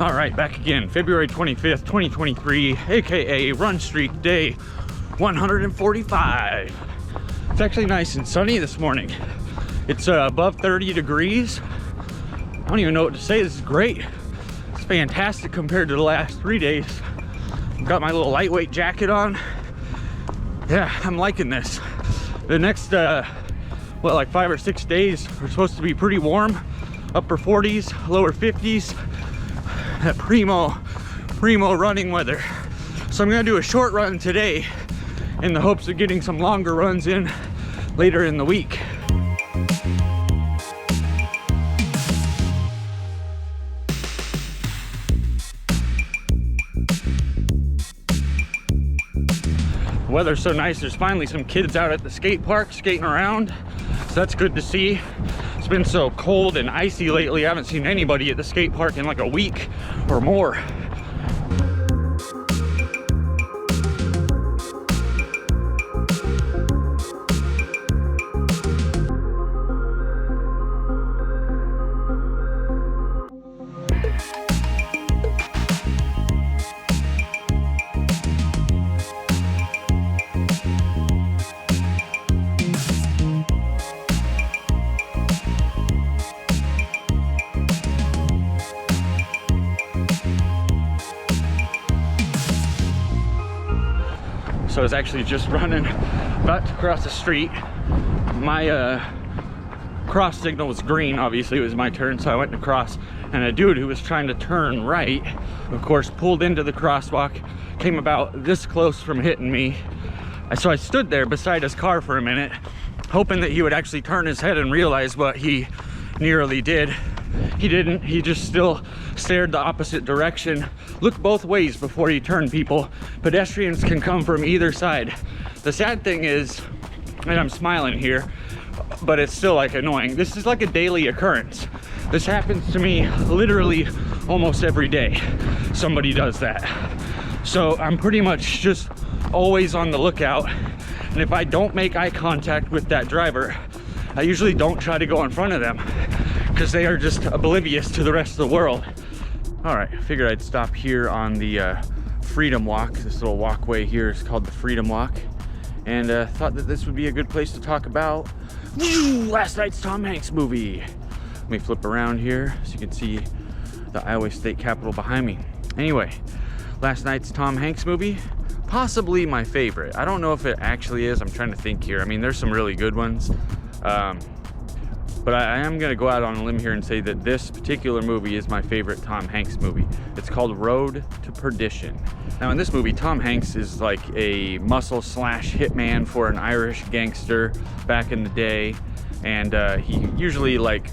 All right, back again, February 25th, 2023, aka run streak day 145. It's actually nice and sunny this morning. It's above 30 degrees. I don't even know what to say. This is great. It's fantastic compared to the last 3 days. I've got my little lightweight jacket on. Yeah, I'm liking this. The next, like 5 or 6 days are supposed to be pretty warm. Upper 40s, lower 50s. That primo running weather. So I'm gonna do a short run today in the hopes of getting some longer runs in later in the week. The weather's so nice, there's finally some kids out at the skate park skating around, so that's good to see. It's been so cold and icy lately, I haven't seen anybody at the skate park in like a week or more. So I was actually just running, about to cross the street. My cross signal was green, obviously it was my turn, so I went to cross, and a dude who was trying to turn right, of course, pulled into the crosswalk, came about this close from hitting me. So I stood there beside his car for a minute, hoping that he would actually turn his head and realize what he nearly did. He didn't. He just still stared the opposite direction. Look both ways before you turn, people. Pedestrians can come from either side. The sad thing is, and I'm smiling here, but it's still like annoying. This is like a daily occurrence. This happens to me literally almost every day. Somebody does that. So I'm pretty much just always on the lookout. And if I don't make eye contact with that driver, I usually don't try to go in front of them, because they are just oblivious to the rest of the world. All right, I figured I'd stop here on the Freedom Walk. This little walkway here is called the Freedom Walk, and thought that this would be a good place to talk about last night's Tom Hanks movie. Let me flip around here so you can see the Iowa State Capitol behind me. Anyway, last night's Tom Hanks movie, possibly my favorite. I don't know if it actually is. I'm trying to think here. I mean, there's some really good ones. But I am going to go out on a limb here and say that this particular movie is my favorite Tom Hanks movie. It's called Road to Perdition. Now in this movie, Tom Hanks is like a muscle slash hitman for an Irish gangster back in the day. And he usually like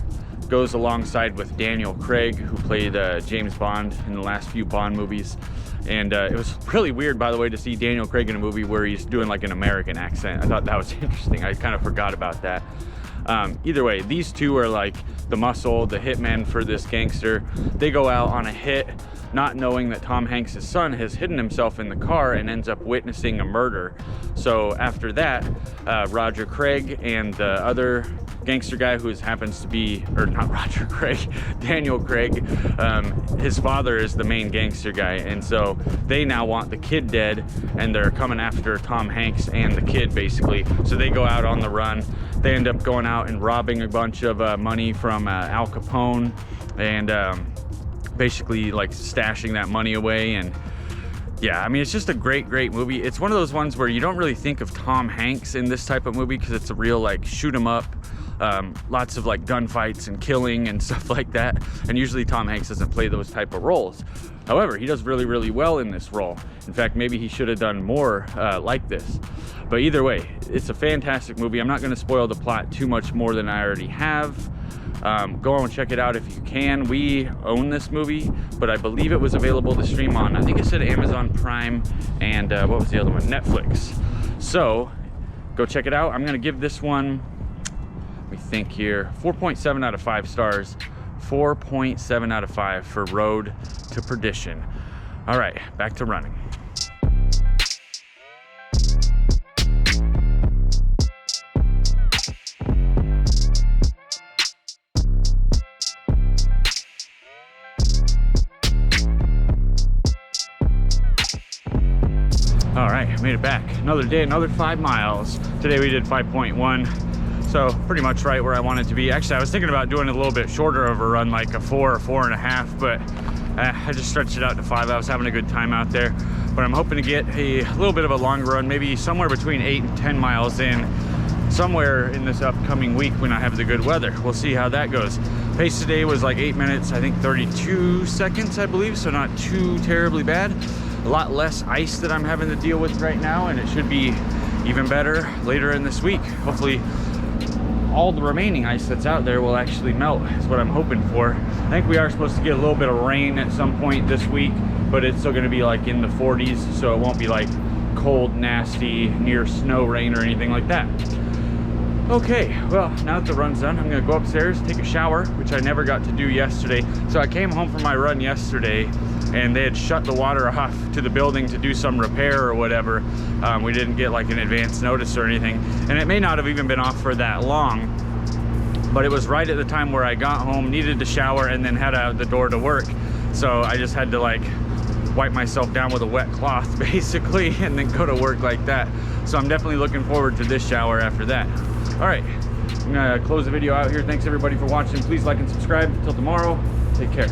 goes alongside with Daniel Craig, who played James Bond in the last few Bond movies. And it was really weird, by the way, to see Daniel Craig in a movie where he's doing like an American accent. I thought that was interesting. I kind of forgot about that. Either way, these two are like the muscle, the hitman for this gangster. They go out on a hit, not knowing that Tom Hanks' son has hidden himself in the car and ends up witnessing a murder. So after that, Roger Craig and the other gangster guy who happens to be, or not Roger Craig, Daniel Craig, his father is the main gangster guy, and so they now want the kid dead, and they're coming after Tom Hanks and the kid basically. So they go out on the run. They end up going out and robbing a bunch of money from Al Capone, and basically like stashing that money away. And yeah, I mean, it's just a great movie. It's one of those ones where you don't really think of Tom Hanks in this type of movie because it's a real like shoot 'em up, lots of like gunfights and killing and stuff like that, and usually Tom Hanks doesn't play those type of roles. However, he does really well in this role. In fact, maybe he should have done more like this. But either way, it's a fantastic movie. I'm not going to spoil the plot too much more than I already have. Go on and check it out if you can. We own this movie, but I believe it was available to stream on, I think it said Amazon Prime and what was the other one? Netflix. So go check it out. I'm going to give this one, let me think here, 4.7 out of 5 stars. 4.7 out of 5 for Road to Perdition. All right, back to running. All right, made it back. Another day, another 5 miles. Today we did 5.1, so pretty much right where I wanted to be. Actually, I was thinking about doing a little bit shorter of a run, like a 4 or 4.5, but I just stretched it out to 5. I was having a good time out there, but I'm hoping to get a little bit of a longer run, maybe somewhere between 8 and 10 miles in, somewhere in this upcoming week when I have the good weather. We'll see how that goes. Pace today was like 8 minutes, I think 32 seconds, I believe, so not too terribly bad. A lot less ice that I'm having to deal with right now, and it should be even better later in this week. Hopefully all the remaining ice that's out there will actually melt, is what I'm hoping for. I think we are supposed to get a little bit of rain at some point this week, but it's still going to be like in the 40s, so it won't be like cold, nasty, near snow rain or anything like that. Okay, well, now that the run's done, I'm gonna go upstairs, take a shower, which I never got to do yesterday. So I came home from my run yesterday, and they had shut the water off to the building to do some repair or whatever. We didn't get like an advance notice or anything, and it may not have even been off for that long, but it was right at the time where I got home, needed to shower, and then head out the door to work. So I just had to like wipe myself down with a wet cloth basically, and then go to work like that. So I'm definitely looking forward to this shower after that. All right, I'm gonna close the video out here. Thanks everybody for watching. Please like and subscribe. Until tomorrow, take care.